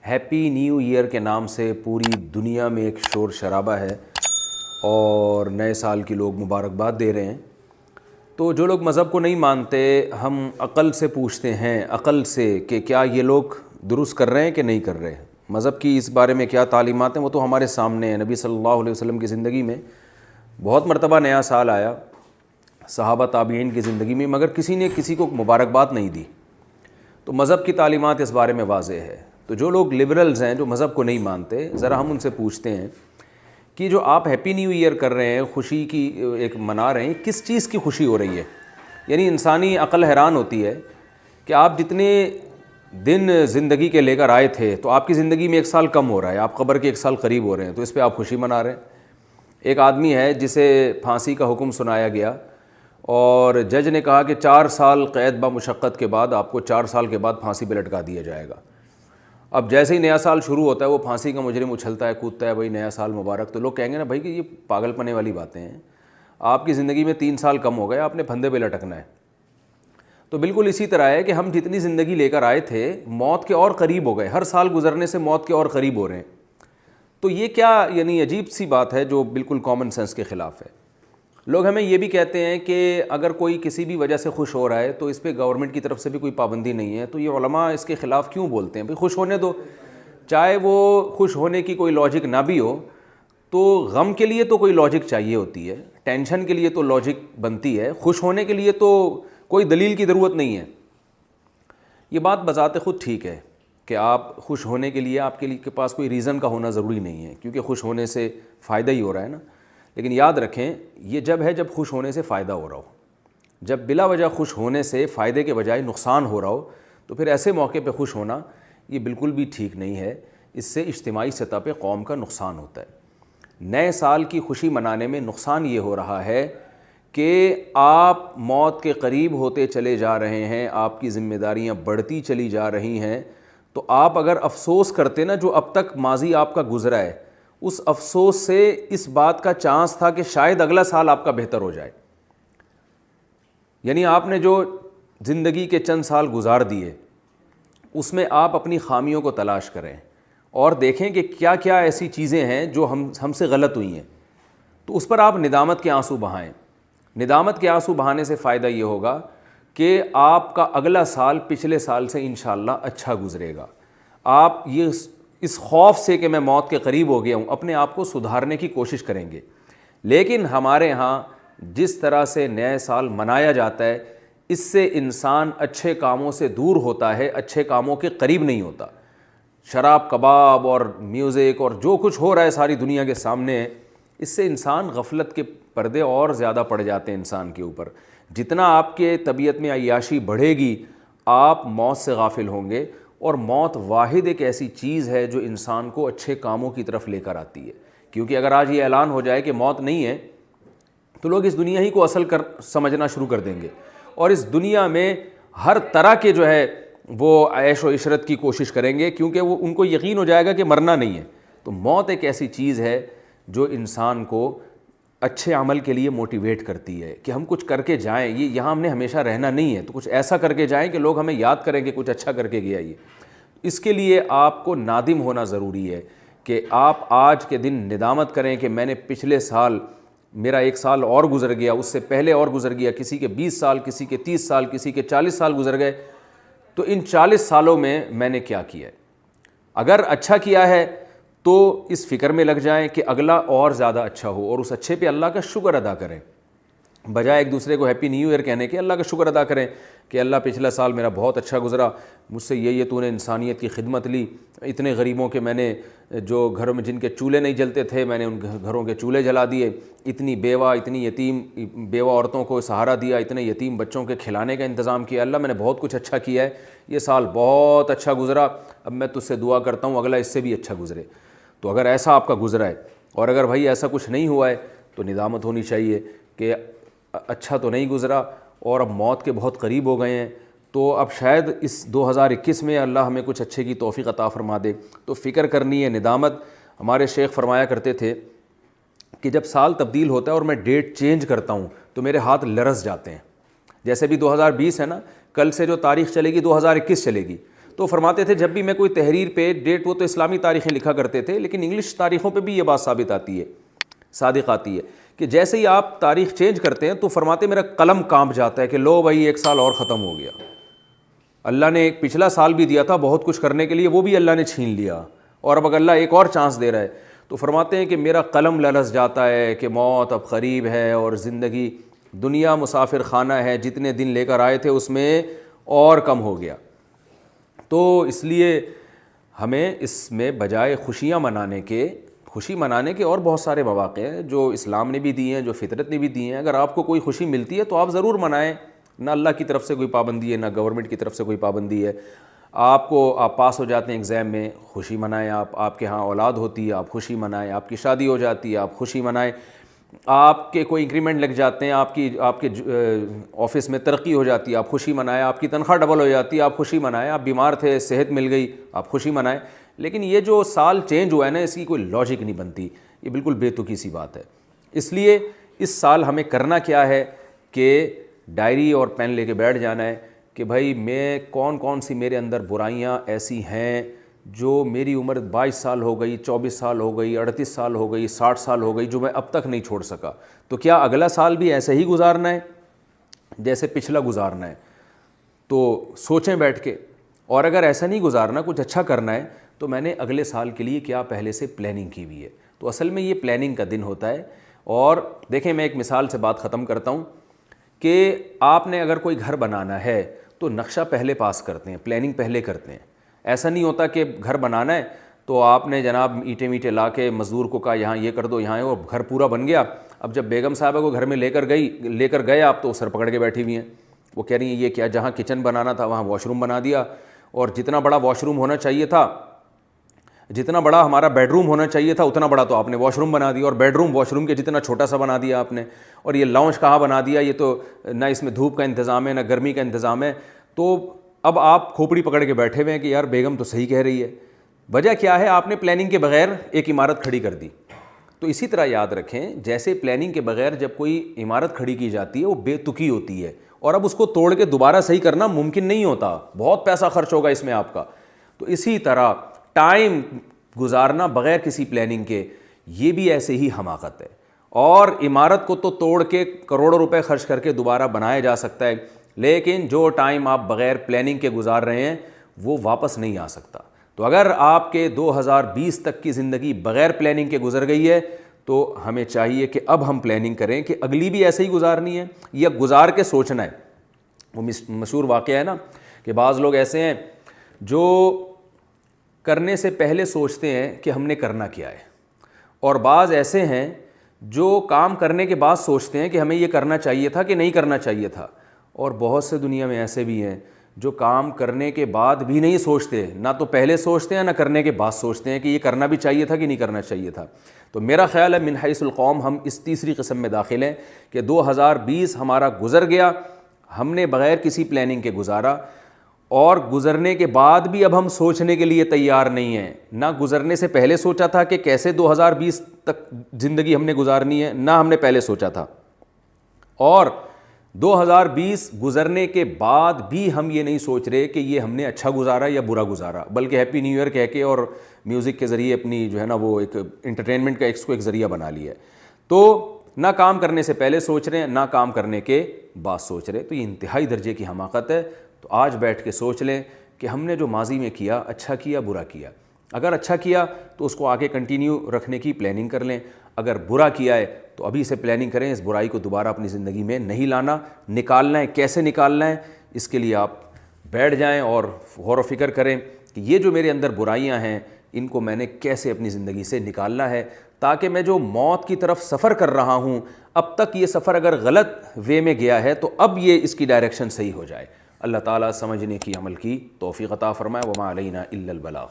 Happy new year کے نام سے پوری دنیا میں ایک شور شرابہ ہے اور نئے سال کی لوگ مبارکباد دے رہے ہیں۔ تو جو لوگ مذہب کو نہیں مانتے، ہم عقل سے پوچھتے ہیں، عقل سے، کہ کیا یہ لوگ درست کر رہے ہیں کہ نہیں کر رہے ہیں، مذہب کی اس بارے میں کیا تعلیمات ہیں، وہ تو ہمارے سامنے ہیں۔ نبی صلی اللہ علیہ وسلم کی زندگی میں بہت مرتبہ نیا سال آیا، صحابہ تابعین کی زندگی میں، مگر کسی نے کسی کو مبارکباد نہیں دی۔ تو مذہب کی تعلیمات اس بارے میں واضح ہے۔ تو جو لوگ لبرلز ہیں، جو مذہب کو نہیں مانتے، ذرا ہم ان سے پوچھتے ہیں کہ جو آپ ہیپی نیو ایئر کر رہے ہیں، خوشی کی ایک منا رہے ہیں، کس چیز کی خوشی ہو رہی ہے؟ یعنی انسانی عقل حیران ہوتی ہے کہ آپ جتنے دن زندگی کے لے کر آئے تھے، تو آپ کی زندگی میں 1 سال کم ہو رہا ہے، آپ قبر کے 1 سال قریب ہو رہے ہیں، تو اس پہ آپ خوشی منا رہے ہیں۔ ایک آدمی ہے جسے پھانسی کا حکم سنایا گیا اور جج نے کہا کہ 4 سال قید بمشقت کے بعد آپ کو 4 سال کے بعد پھانسی پہ لٹکا دیا جائے گا۔ اب جیسے ہی نیا سال شروع ہوتا ہے، وہ پھانسی کا مجرم اچھلتا ہے، کودتا ہے، بھائی نیا سال مبارک، تو لوگ کہیں گے نا بھائی کہ یہ پاگل پنے والی باتیں ہیں، آپ کی زندگی میں 3 سال کم ہو گئے، آپ نے پھندے پہ لٹکنا ہے۔ تو بالکل اسی طرح ہے کہ ہم جتنی زندگی لے کر آئے تھے، موت کے اور قریب ہو گئے، ہر سال گزرنے سے موت کے اور قریب ہو رہے ہیں۔ تو یہ کیا یعنی عجیب سی بات ہے جو بالکل کامن سینس کے خلاف ہے۔ لوگ ہمیں یہ بھی کہتے ہیں کہ اگر کوئی کسی بھی وجہ سے خوش ہو رہا ہے تو اس پہ گورنمنٹ کی طرف سے بھی کوئی پابندی نہیں ہے، تو یہ علماء اس کے خلاف کیوں بولتے ہیں؟ بھئی خوش ہونے دو، چاہے وہ خوش ہونے کی کوئی لاجک نہ بھی ہو، تو غم کے لیے تو کوئی لاجک چاہیے ہوتی ہے، ٹینشن کے لیے تو لاجک بنتی ہے، خوش ہونے کے لیے تو کوئی دلیل کی ضرورت نہیں ہے۔ یہ بات بذات خود ٹھیک ہے کہ آپ خوش ہونے کے لیے آپ کے پاس کوئی ریزن کا ہونا ضروری نہیں ہے، کیونکہ خوش ہونے سے فائدہ ہی ہو رہا ہے نا۔ لیکن یاد رکھیں، یہ جب ہے جب خوش ہونے سے فائدہ ہو رہا ہو، جب بلا وجہ خوش ہونے سے فائدے کے بجائے نقصان ہو رہا ہو، تو پھر ایسے موقع پہ خوش ہونا یہ بالکل بھی ٹھیک نہیں ہے۔ اس سے اجتماعی سطح پہ قوم کا نقصان ہوتا ہے۔ نئے سال کی خوشی منانے میں نقصان یہ ہو رہا ہے کہ آپ موت کے قریب ہوتے چلے جا رہے ہیں، آپ کی ذمہ داریاں بڑھتی چلی جا رہی ہیں، تو آپ اگر افسوس کرتے نا جو اب تک ماضی آپ کا گزرا ہے، اس افسوس سے اس بات کا چانس تھا کہ شاید اگلا سال آپ کا بہتر ہو جائے۔ یعنی آپ نے جو زندگی کے چند سال گزار دیے، اس میں آپ اپنی خامیوں کو تلاش کریں اور دیکھیں کہ کیا کیا ایسی چیزیں ہیں جو ہم سے غلط ہوئی ہیں، تو اس پر آپ ندامت کے آنسو بہائیں۔ ندامت کے آنسو بہانے سے فائدہ یہ ہوگا کہ آپ کا اگلا سال پچھلے سال سے انشاءاللہ اچھا گزرے گا۔ آپ یہ اس خوف سے کہ میں موت کے قریب ہو گیا ہوں، اپنے آپ کو سدھارنے کی کوشش کریں گے۔ لیکن ہمارے ہاں جس طرح سے نئے سال منایا جاتا ہے، اس سے انسان اچھے کاموں سے دور ہوتا ہے، اچھے کاموں کے قریب نہیں ہوتا۔ شراب، کباب اور میوزک اور جو کچھ ہو رہا ہے ساری دنیا کے سامنے، اس سے انسان غفلت کے پردے اور زیادہ پڑ جاتے ہیں انسان کے اوپر۔ جتنا آپ کے طبیعت میں عیاشی بڑھے گی، آپ موت سے غافل ہوں گے، اور موت واحد ایک ایسی چیز ہے جو انسان کو اچھے کاموں کی طرف لے کر آتی ہے۔ کیونکہ اگر آج یہ اعلان ہو جائے کہ موت نہیں ہے، تو لوگ اس دنیا ہی کو اصل سمجھنا شروع کر دیں گے، اور اس دنیا میں ہر طرح کے جو ہے وہ عیش و عشرت کی کوشش کریں گے، کیونکہ وہ ان کو یقین ہو جائے گا کہ مرنا نہیں ہے۔ تو موت ایک ایسی چیز ہے جو انسان کو اچھے عمل کے لیے موٹیویٹ کرتی ہے کہ ہم کچھ کر کے جائیں، یہاں ہم نے ہمیشہ رہنا نہیں ہے، تو کچھ ایسا کر کے جائیں کہ لوگ ہمیں یاد کریں کہ کچھ اچھا کر کے گیا یہ۔ اس کے لیے آپ کو نادم ہونا ضروری ہے کہ آپ آج کے دن ندامت کریں کہ میں نے پچھلے سال، میرا 1 سال اور گزر گیا، اس سے پہلے اور گزر گیا، کسی کے 20 سال، کسی کے 30 سال، کسی کے 40 سال گزر گئے، تو ان 40 سالوں میں نے کیا کیا ہے۔ اگر اچھا کیا ہے تو اس فکر میں لگ جائیں کہ اگلا اور زیادہ اچھا ہو، اور اس اچھے پہ اللہ کا شکر ادا کریں، بجائے ایک دوسرے کو ہیپی نیو ایئر کہنے کے اللہ کا شکر ادا کریں کہ اللہ پچھلا سال میرا بہت اچھا گزرا، مجھ سے یہ تو نے انسانیت کی خدمت لی، اتنے غریبوں کے میں نے، جو گھروں میں جن کے چولہے نہیں جلتے تھے میں نے ان گھروں کے چولہے جلا دیے، اتنی بیوہ، اتنی یتیم بیوہ عورتوں کو سہارا دیا، اتنے یتیم بچوں کے کھلانے کا انتظام کیا، اللہ میں نے بہت کچھ اچھا کیا ہے، یہ سال بہت اچھا گزرا، اب میں تجھ سے دعا کرتا ہوں اگلا اس سے بھی اچھا گزرے۔ تو اگر ایسا آپ کا گزرا ہے، اور اگر بھائی ایسا کچھ نہیں ہوا ہے، تو ندامت ہونی چاہیے کہ اچھا تو نہیں گزرا اور اب موت کے بہت قریب ہو گئے ہیں، تو اب شاید اس 2021 میں اللہ ہمیں کچھ اچھے کی توفیق عطا فرما دے۔ تو فکر کرنی ہے، ندامت۔ ہمارے شیخ فرمایا کرتے تھے کہ جب سال تبدیل ہوتا ہے اور میں ڈیٹ چینج کرتا ہوں تو میرے ہاتھ لرز جاتے ہیں۔ جیسے بھی 2020 ہے نا، کل سے جو تاریخ چلے گی 2021 چلے گی، تو فرماتے تھے جب بھی میں کوئی تحریر پہ ڈیٹ، وہ تو اسلامی تاریخیں لکھا کرتے تھے لیکن انگلش تاریخوں پہ بھی یہ بات ثابت آتی ہے، صادق آتی ہے کہ جیسے ہی آپ تاریخ چینج کرتے ہیں تو فرماتے میرا قلم کانپ جاتا ہے کہ لو بھائی 1 سال اور ختم ہو گیا، اللہ نے ایک پچھلا سال بھی دیا تھا بہت کچھ کرنے کے لیے، وہ بھی اللہ نے چھین لیا، اور اب اگر اللہ ایک اور چانس دے رہا ہے تو فرماتے ہیں کہ میرا قلم لرز جاتا ہے کہ موت اب قریب ہے اور زندگی دنیا مسافر خانہ ہے، جتنے دن لے کر آئے تھے اس میں اور کم ہو گیا۔ تو اس لیے ہمیں اس میں بجائے خوشی منانے کے اور بہت سارے مواقع ہیں جو اسلام نے بھی دیے ہیں، جو فطرت نے بھی دیے ہیں۔ اگر آپ کو کوئی خوشی ملتی ہے تو آپ ضرور منائیں، نہ اللہ کی طرف سے کوئی پابندی ہے، نہ گورنمنٹ کی طرف سے کوئی پابندی ہے۔ آپ پاس ہو جاتے ہیں ایگزام میں، خوشی منائیں، آپ کے ہاں اولاد ہوتی ہے آپ خوشی منائیں، آپ کی شادی ہو جاتی ہے آپ خوشی منائیں، آپ کے کوئی انکریمنٹ لگ جاتے ہیں، آپ کے آفس میں ترقی ہو جاتی ہے آپ خوشی منائیں، آپ کی تنخواہ ڈبل ہو جاتی ہے آپ خوشی منائیں، آپ بیمار تھے صحت مل گئی آپ خوشی منائیں۔ لیکن یہ جو سال چینج ہوا ہے نا، اس کی کوئی لاجک نہیں بنتی، یہ بالکل بے تکی سی بات ہے۔ اس لیے اس سال ہمیں کرنا کیا ہے کہ ڈائری اور پین لے کے بیٹھ جانا ہے کہ بھائی میں کون سی میرے اندر برائیاں ایسی ہیں جو میری عمر 22 سال ہو گئی، 24 سال ہو گئی، 38 سال ہو گئی، 60 سال ہو گئی، جو میں اب تک نہیں چھوڑ سکا، تو کیا اگلا سال بھی ایسے ہی گزارنا ہے جیسے پچھلا گزارنا ہے؟ تو سوچیں بیٹھ کے، اور اگر ایسا نہیں گزارنا، کچھ اچھا کرنا ہے تو میں نے اگلے سال کے لیے کیا پہلے سے پلاننگ کی ہوئی ہے۔ تو اصل میں یہ پلاننگ کا دن ہوتا ہے۔ اور دیکھیں میں ایک مثال سے بات ختم کرتا ہوں کہ آپ نے اگر کوئی گھر بنانا ہے تو نقشہ پہلے پاس کرتے ہیں، پلاننگ پہلے کرتے ہیں۔ ایسا نہیں ہوتا کہ گھر بنانا ہے تو آپ نے جناب اینٹیں لا کے مزدور کو کہا یہاں یہ کر دو، یہاں اور گھر پورا بن گیا۔ اب جب بیگم صاحبہ کو گھر میں لے کر گئے آپ تو سر پکڑ کے بیٹھی ہوئی ہیں، وہ کہہ رہی ہیں یہ کیا، جہاں کچن بنانا تھا وہاں واش روم بنا دیا، اور جتنا بڑا واش روم ہونا چاہیے تھا، جتنا بڑا ہمارا بیڈ روم ہونا چاہیے تھا اتنا بڑا تو آپ نے واش روم بنا دیا، اور بیڈ روم واش روم کے جتنا چھوٹا سا بنا دیا آپ نے، اور یہ لاؤنج کہاں بنا دیا، یہ تو نہ اس میں دھوپ کا انتظام ہے نہ گرمی کا انتظام ہے۔ تو اب آپ کھوپڑی پکڑ کے بیٹھے ہوئے ہیں کہ یار بیگم تو صحیح کہہ رہی ہے۔ وجہ کیا ہے؟ آپ نے پلاننگ کے بغیر ایک عمارت کھڑی کر دی۔ تو اسی طرح یاد رکھیں، جیسے پلاننگ کے بغیر جب کوئی عمارت کھڑی کی جاتی ہے وہ بے تکی ہوتی ہے، اور اب اس کو توڑ کے دوبارہ صحیح کرنا ممکن نہیں ہوتا، بہت پیسہ خرچ ہوگا اس میں آپ کا۔ تو اسی طرح ٹائم گزارنا بغیر کسی پلاننگ کے، یہ بھی ایسے ہی حماقت ہے۔ اور عمارت کو تو توڑ کے کروڑوں روپے خرچ کر کے دوبارہ بنایا جا سکتا ہے، لیکن جو ٹائم آپ بغیر پلاننگ کے گزار رہے ہیں وہ واپس نہیں آ سکتا۔ تو اگر آپ کے 2020 تک کی زندگی بغیر پلاننگ کے گزر گئی ہے تو ہمیں چاہیے کہ اب ہم پلاننگ کریں کہ اگلی بھی ایسے ہی گزارنی ہے، یا گزار کے سوچنا ہے۔ وہ مشہور واقعہ ہے نا کہ بعض لوگ ایسے ہیں جو کرنے سے پہلے سوچتے ہیں کہ ہم نے کرنا کیا ہے، اور بعض ایسے ہیں جو کام کرنے کے بعد سوچتے ہیں کہ ہمیں یہ کرنا چاہیے تھا کہ نہیں کرنا چاہیے تھا، اور بہت سے دنیا میں ایسے بھی ہیں جو کام کرنے کے بعد بھی نہیں سوچتے، نہ تو پہلے سوچتے ہیں نہ کرنے کے بعد سوچتے ہیں کہ یہ کرنا بھی چاہیے تھا کہ نہیں کرنا چاہیے تھا۔ تو میرا خیال ہے من حیث القوم ہم اس تیسری قسم میں داخل ہیں کہ 2020 ہمارا گزر گیا، ہم نے بغیر کسی پلاننگ کے گزارا، اور گزرنے کے بعد بھی اب ہم سوچنے کے لیے تیار نہیں ہیں۔ نہ گزرنے سے پہلے سوچا تھا کہ کیسے 2020 تک زندگی ہم نے گزارنی ہے، نہ ہم نے پہلے سوچا تھا، اور 2020 گزرنے کے بعد بھی ہم یہ نہیں سوچ رہے کہ یہ ہم نے اچھا گزارا یا برا گزارا، بلکہ ہیپی نیو ایئر کہہ کے اور میوزک کے ذریعے اپنی جو ہے نا وہ ایک انٹرٹینمنٹ کا ایک ذریعہ بنا لیا ہے۔ تو نہ کام کرنے سے پہلے سوچ رہے ہیں، نہ کام کرنے کے بعد سوچ رہے ہیں، تو یہ انتہائی درجے کی حماقت ہے۔ تو آج بیٹھ کے سوچ لیں کہ ہم نے جو ماضی میں کیا اچھا کیا برا کیا، اگر اچھا کیا تو اس کو آگے کنٹینیو رکھنے کی پلاننگ کر لیں، اگر برا کیا ہے تو ابھی سے پلاننگ کریں، اس برائی کو دوبارہ اپنی زندگی میں نہیں لانا، نکالنا ہے۔ کیسے نکالنا ہے؟ اس کے لیے آپ بیٹھ جائیں اور غور و فکر کریں کہ یہ جو میرے اندر برائیاں ہیں ان کو میں نے کیسے اپنی زندگی سے نکالنا ہے، تاکہ میں جو موت کی طرف سفر کر رہا ہوں، اب تک یہ سفر اگر غلط وے میں گیا ہے تو اب یہ اس کی ڈائریکشن صحیح ہو جائے۔ اللہ تعالیٰ سمجھنے کی، عمل کی توفیق عطا فرمائے۔ وما علینا الا البلاغ۔